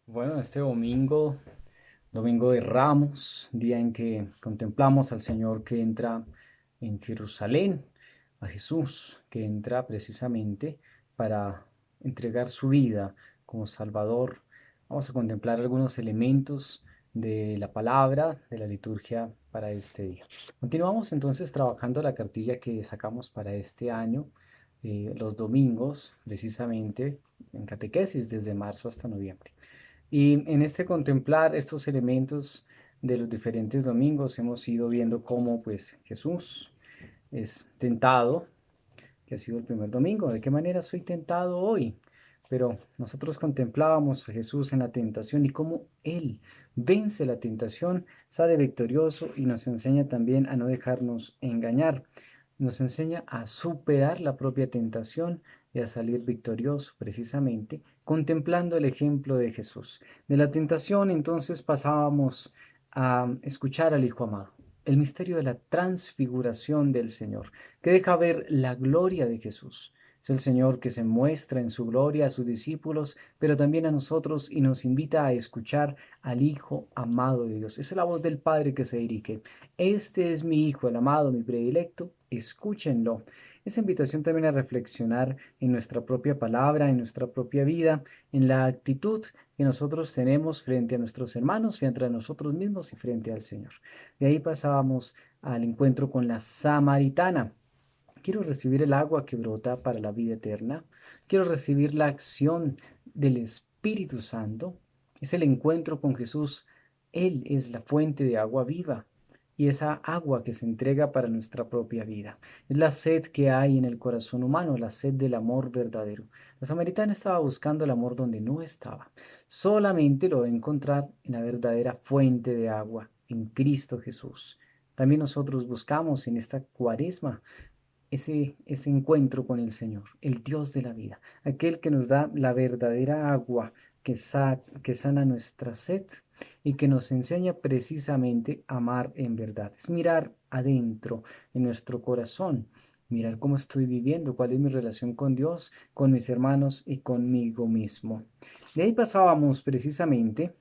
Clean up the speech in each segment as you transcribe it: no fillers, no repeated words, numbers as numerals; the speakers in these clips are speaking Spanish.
Bueno, este domingo, domingo de Ramos, día en que contemplamos al Señor que entra en Jerusalén, a Jesús que entra precisamente para entregar su vida como Salvador. Vamos a contemplar algunos elementos de la palabra, de la liturgia para este día. Continuamos entonces trabajando la cartilla que sacamos para este año, los domingos, precisamente en catequesis desde marzo hasta noviembre. Y en este contemplar estos elementos de los diferentes domingos hemos ido viendo cómo pues Jesús es tentado, que ha sido el primer domingo. ¿De qué manera soy tentado hoy? Pero nosotros contemplábamos a Jesús en la tentación y cómo Él vence la tentación, sale victorioso y nos enseña también a no dejarnos engañar. Nos enseña a superar la propia tentación y a salir victorioso precisamente contemplando el ejemplo de Jesús. De la tentación entonces pasábamos a escuchar al Hijo amado, el misterio de la transfiguración del Señor que deja ver la gloria de Jesús. Es el Señor que se muestra en su gloria a sus discípulos, pero también a nosotros y nos invita a escuchar al Hijo amado de Dios. Es la voz del Padre que se dirige. Este es mi Hijo, el amado, mi predilecto, escúchenlo. Esa invitación también a reflexionar en nuestra propia palabra, en nuestra propia vida, en la actitud que nosotros tenemos frente a nuestros hermanos, frente a nosotros mismos y frente al Señor. De ahí pasábamos al encuentro con la samaritana. Quiero recibir el agua que brota para la vida eterna. Quiero recibir la acción del Espíritu Santo. Es el encuentro con Jesús. Él es la fuente de agua viva y esa agua que se entrega para nuestra propia vida. Es la sed que hay en el corazón humano, la sed del amor verdadero. La samaritana estaba buscando el amor donde no estaba. Solamente lo va a encontrar en la verdadera fuente de agua, en Cristo Jesús. También nosotros buscamos en esta cuaresma ese encuentro con el Señor, el Dios de la vida, aquel que nos da la verdadera agua que sana nuestra sed y que nos enseña precisamente a amar en verdad. Es mirar adentro en nuestro corazón, mirar cómo estoy viviendo, cuál es mi relación con Dios, con mis hermanos y conmigo mismo. De ahí pasábamos precisamente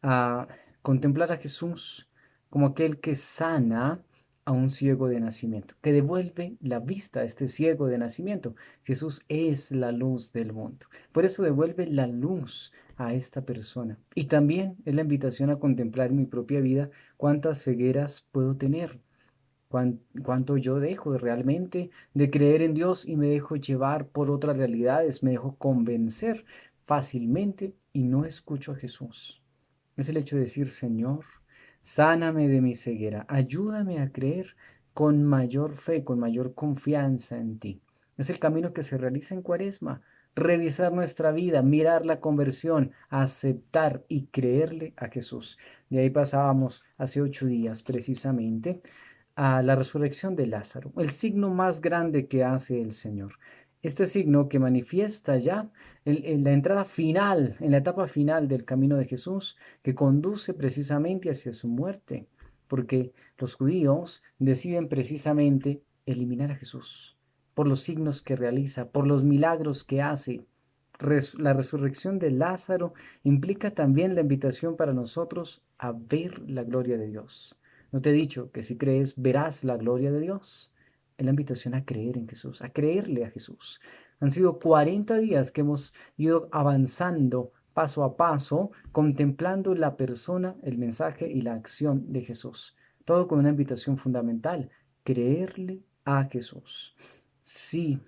a contemplar a Jesús como aquel que sana a un ciego de nacimiento, que devuelve la vista a este ciego de nacimiento. Jesús es la luz del mundo. Por eso devuelve la luz a esta persona. Y también es la invitación a contemplar en mi propia vida cuántas cegueras puedo tener, cuánto yo dejo realmente de creer en Dios y me dejo llevar por otras realidades, me dejo convencer fácilmente y no escucho a Jesús. Es el hecho de decir, Señor, sáname de mi ceguera, ayúdame a creer con mayor fe, con mayor confianza en ti. Es el camino que se realiza en Cuaresma, revisar nuestra vida, mirar la conversión, aceptar y creerle a Jesús. De ahí pasábamos hace 8 días precisamente a la resurrección de Lázaro, el signo más grande que hace el Señor. Este signo que manifiesta ya en la entrada final, en la etapa final del camino de Jesús, que conduce precisamente hacia su muerte, porque los judíos deciden precisamente eliminar a Jesús por los signos que realiza, por los milagros que hace. La resurrección de Lázaro implica también la invitación para nosotros a ver la gloria de Dios. ¿No te he dicho que si crees verás la gloria de Dios? Es la invitación a creer en Jesús, a creerle a Jesús. Han sido 40 días que hemos ido avanzando paso a paso, contemplando la persona, el mensaje y la acción de Jesús. Todo con una invitación fundamental, creerle a Jesús. Si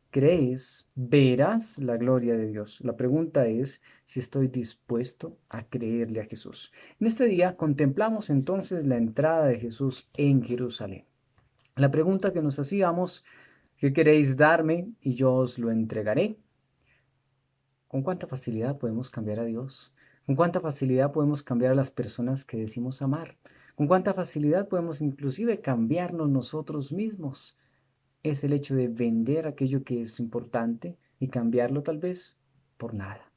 crees, verás la gloria de Dios. La pregunta es si estoy dispuesto a creerle a Jesús. En este día contemplamos entonces la entrada de Jesús en Jerusalén. La pregunta que nos hacíamos, ¿qué queréis darme y yo os lo entregaré? ¿Con cuánta facilidad podemos cambiar a Dios? ¿Con cuánta facilidad podemos cambiar a las personas que decimos amar? ¿Con cuánta facilidad podemos inclusive cambiarnos nosotros mismos? Es el hecho de vender aquello que es importante y cambiarlo tal vez por nada.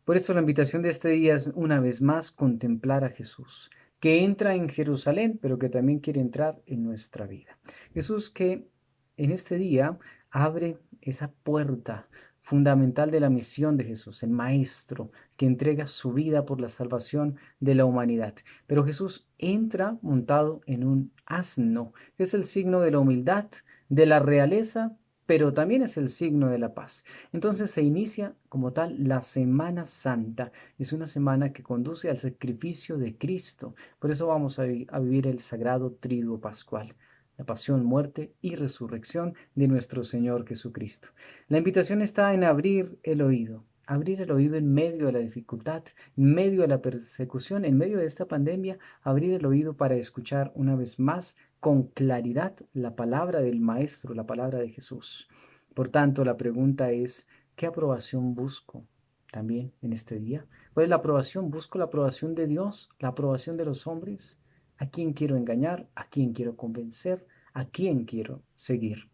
Por eso la invitación de este día es una vez más contemplar a Jesús, que entra en Jerusalén, pero que también quiere entrar en nuestra vida. Jesús que en este día abre esa puerta fundamental de la misión de Jesús, el Maestro que entrega su vida por la salvación de la humanidad. Pero Jesús entra montado en un asno, que es el signo de la humildad, de la realeza, pero también es el signo de la paz. Entonces se inicia como tal la Semana Santa. Es una semana que conduce al sacrificio de Cristo. Por eso vamos a vivir el sagrado triduo pascual, la pasión, muerte y resurrección de nuestro Señor Jesucristo. La invitación está en abrir el oído en medio de la dificultad, en medio de la persecución, en medio de esta pandemia, abrir el oído para escuchar una vez más con claridad la palabra del Maestro, la palabra de Jesús. Por tanto, la pregunta es, ¿qué aprobación busco también en este día? ¿Cuál es la aprobación? ¿Busco la aprobación de Dios, la aprobación de los hombres? ¿A quién quiero engañar? ¿A quién quiero convencer? ¿A quién quiero seguir?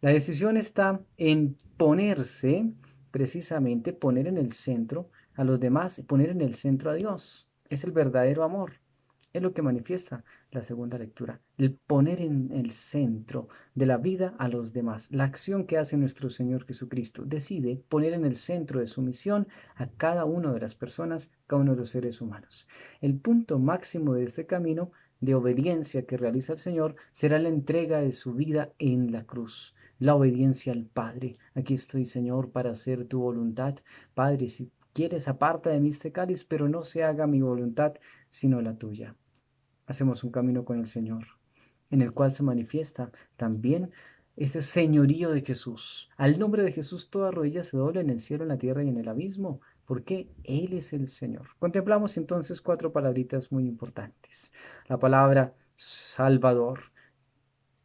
La decisión está en ponerse, precisamente poner en el centro a los demás y poner en el centro a Dios. Es el verdadero amor. Es lo que manifiesta la segunda lectura. El poner en el centro de la vida a los demás. La acción que hace nuestro Señor Jesucristo decide poner en el centro de su misión a cada una de las personas, cada uno de los seres humanos. El punto máximo de este camino de obediencia que realiza el Señor será la entrega de su vida en la cruz. La obediencia al Padre. Aquí estoy, Señor, para hacer tu voluntad. Padre, si quieres, aparta de mí este cáliz, pero no se haga mi voluntad, sino la tuya. Hacemos un camino con el Señor, en el cual se manifiesta también ese señorío de Jesús. Al nombre de Jesús toda rodilla se dobla en el cielo, en la tierra y en el abismo, porque Él es el Señor. Contemplamos entonces 4 palabritas muy importantes. La palabra Salvador,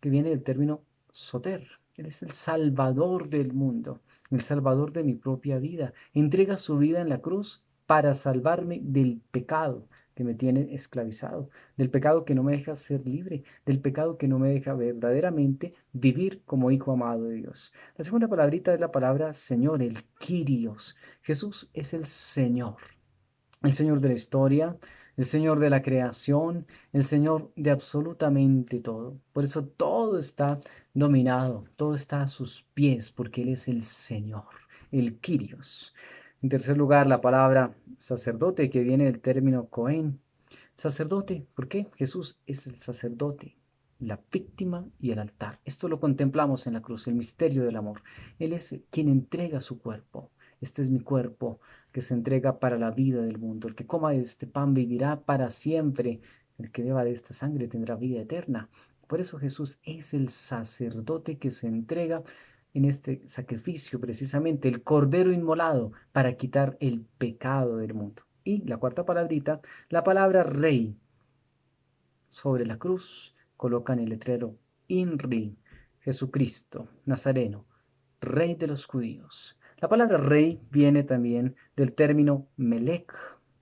que viene del término soter. Él es el Salvador del mundo, el Salvador de mi propia vida. Entrega su vida en la cruz para salvarme del pecado que me tiene esclavizado, del pecado que no me deja ser libre, del pecado que no me deja verdaderamente vivir como hijo amado de Dios. La segunda palabrita es la palabra Señor, el Kyrios. Jesús es el Señor de la historia, el Señor de la creación, el Señor de absolutamente todo. Por eso todo está dominado, todo está a sus pies, porque Él es el Señor, el Kyrios. En tercer lugar, la palabra sacerdote, que viene del término Cohen. Sacerdote, ¿por qué? Jesús es el sacerdote, la víctima y el altar. Esto lo contemplamos en la cruz, el misterio del amor. Él es quien entrega su cuerpo. Este es mi cuerpo que se entrega para la vida del mundo. El que coma de este pan vivirá para siempre. El que beba de esta sangre tendrá vida eterna. Por eso Jesús es el sacerdote que se entrega en este sacrificio, precisamente el cordero inmolado para quitar el pecado del mundo. Y la cuarta palabrita, la palabra rey. Sobre la cruz colocan el letrero INRI, Jesucristo, Nazareno, Rey de los judíos. La palabra rey viene también del término Melech,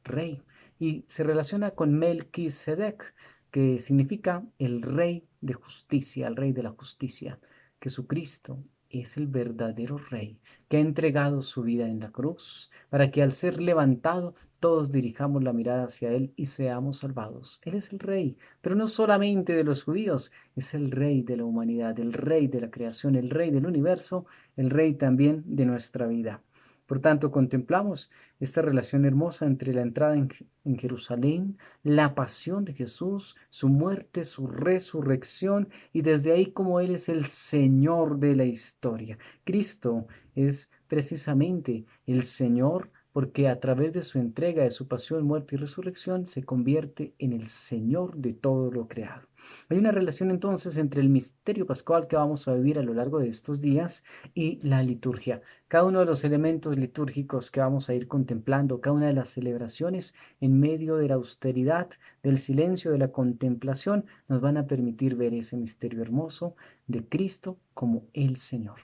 rey, y se relaciona con Melquisedec, que significa el rey de justicia, el rey de la justicia. Jesucristo es el verdadero rey que ha entregado su vida en la cruz para que al ser levantado todos dirijamos la mirada hacia Él y seamos salvados. Él es el rey, pero no solamente de los judíos, es el rey de la humanidad, el rey de la creación, el rey del universo, el rey también de nuestra vida. Por tanto, contemplamos esta relación hermosa entre la entrada en Jerusalén, la pasión de Jesús, su muerte, su resurrección y desde ahí como Él es el Señor de la historia. Cristo es precisamente el Señor porque a través de su entrega, de su pasión, muerte y resurrección, se convierte en el Señor de todo lo creado. Hay una relación entonces entre el misterio pascual que vamos a vivir a lo largo de estos días y la liturgia. Cada uno de los elementos litúrgicos que vamos a ir contemplando, cada una de las celebraciones en medio de la austeridad, del silencio, de la contemplación, nos van a permitir ver ese misterio hermoso de Cristo como el Señor.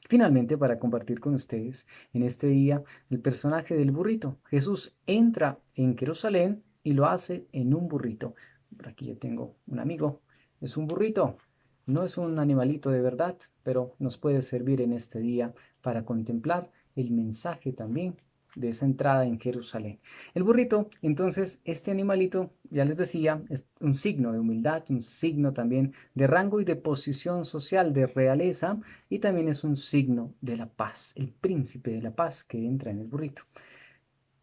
Finalmente, para compartir con ustedes en este día el personaje del burrito. Jesús entra en Jerusalén y lo hace en un burrito. Por aquí yo tengo un amigo, es un burrito. No es un animalito de verdad, pero nos puede servir en este día para contemplar el mensaje también de esa entrada en Jerusalén. El burrito, entonces, este animalito, ya les decía, es un signo de humildad, un signo también de rango y de posición social, de realeza, y también es un signo de la paz, el príncipe de la paz que entra en el burrito.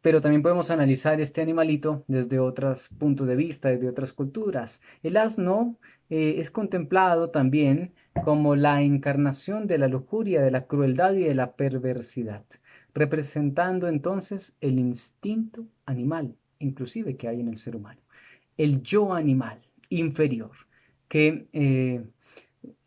Pero también podemos analizar este animalito desde otros puntos de vista, desde otras culturas. El asno es contemplado también como la encarnación de la lujuria, de la crueldad y de la perversidad, representando entonces el instinto animal, inclusive que hay en el ser humano, el yo animal inferior, que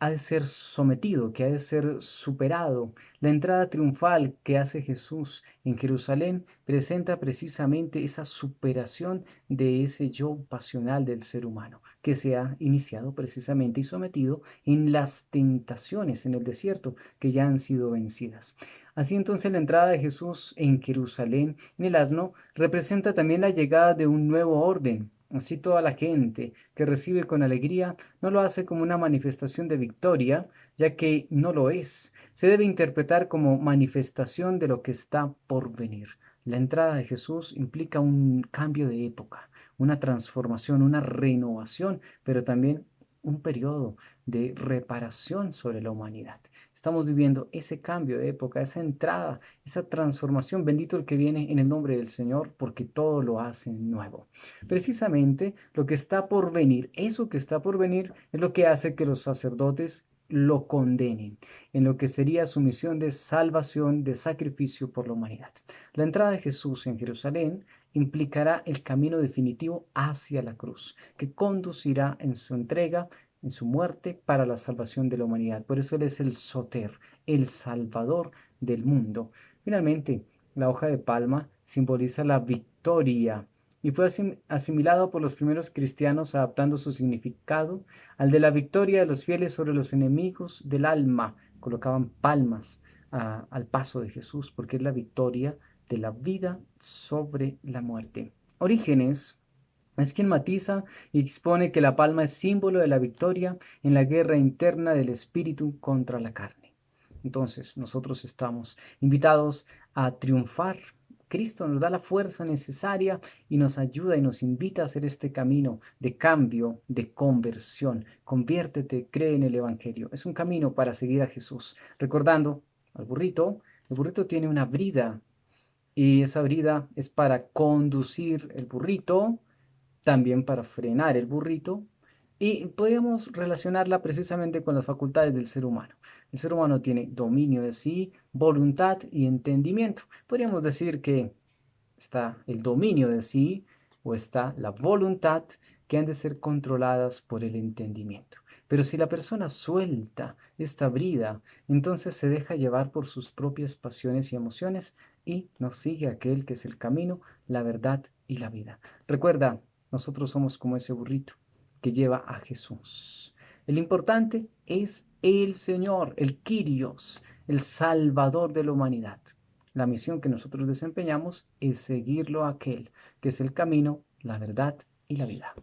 ha de ser sometido, que ha de ser superado. La entrada triunfal que hace Jesús en Jerusalén presenta precisamente esa superación de ese yo pasional del ser humano, que se ha iniciado precisamente y sometido en las tentaciones en el desierto, que ya han sido vencidas. Así entonces la entrada de Jesús en Jerusalén, en el asno, representa también la llegada de un nuevo orden. Así toda la gente que recibe con alegría no lo hace como una manifestación de victoria, ya que no lo es. Se debe interpretar como manifestación de lo que está por venir. La entrada de Jesús implica un cambio de época, una transformación, una renovación, pero también un periodo de reparación sobre la humanidad. Estamos viviendo ese cambio de época, esa entrada, esa transformación. Bendito el que viene en el nombre del Señor, porque todo lo hace nuevo. Precisamente lo que está por venir, eso que está por venir, es lo que hace que los sacerdotes lo condenen en lo que sería su misión de salvación, de sacrificio por la humanidad. La entrada de Jesús en Jerusalén implicará el camino definitivo hacia la cruz, que conducirá en su entrega, en su muerte, para la salvación de la humanidad. Por eso Él es el Soter, el Salvador del mundo. Finalmente, la hoja de palma simboliza la victoria y fue asimilado por los primeros cristianos adaptando su significado al de la victoria de los fieles sobre los enemigos del alma. Colocaban palmas al paso de Jesús porque es la victoria de la vida sobre la muerte. Orígenes es quien matiza y expone que la palma es símbolo de la victoria en la guerra interna del espíritu contra la carne. Entonces, nosotros estamos invitados a triunfar. Cristo nos da la fuerza necesaria y nos ayuda y nos invita a hacer este camino de cambio, de conversión. Conviértete, cree en el Evangelio. Es un camino para seguir a Jesús. Recordando al burrito, el burrito tiene una brida y esa brida es para conducir el burrito, también para frenar el burrito, y podríamos relacionarla precisamente con las facultades del ser humano. El ser humano tiene dominio de sí, voluntad y entendimiento. Podríamos decir que está el dominio de sí o está la voluntad, que han de ser controladas por el entendimiento. Pero si la persona suelta esta brida, entonces se deja llevar por sus propias pasiones y emociones y no sigue aquel que es el camino, la verdad y la vida. Recuerda, nosotros somos como ese burrito que lleva a Jesús. El importante es el Señor, el Kyrios, el Salvador de la humanidad. La misión que nosotros desempeñamos es seguirlo a aquel, que es el camino, la verdad y la vida.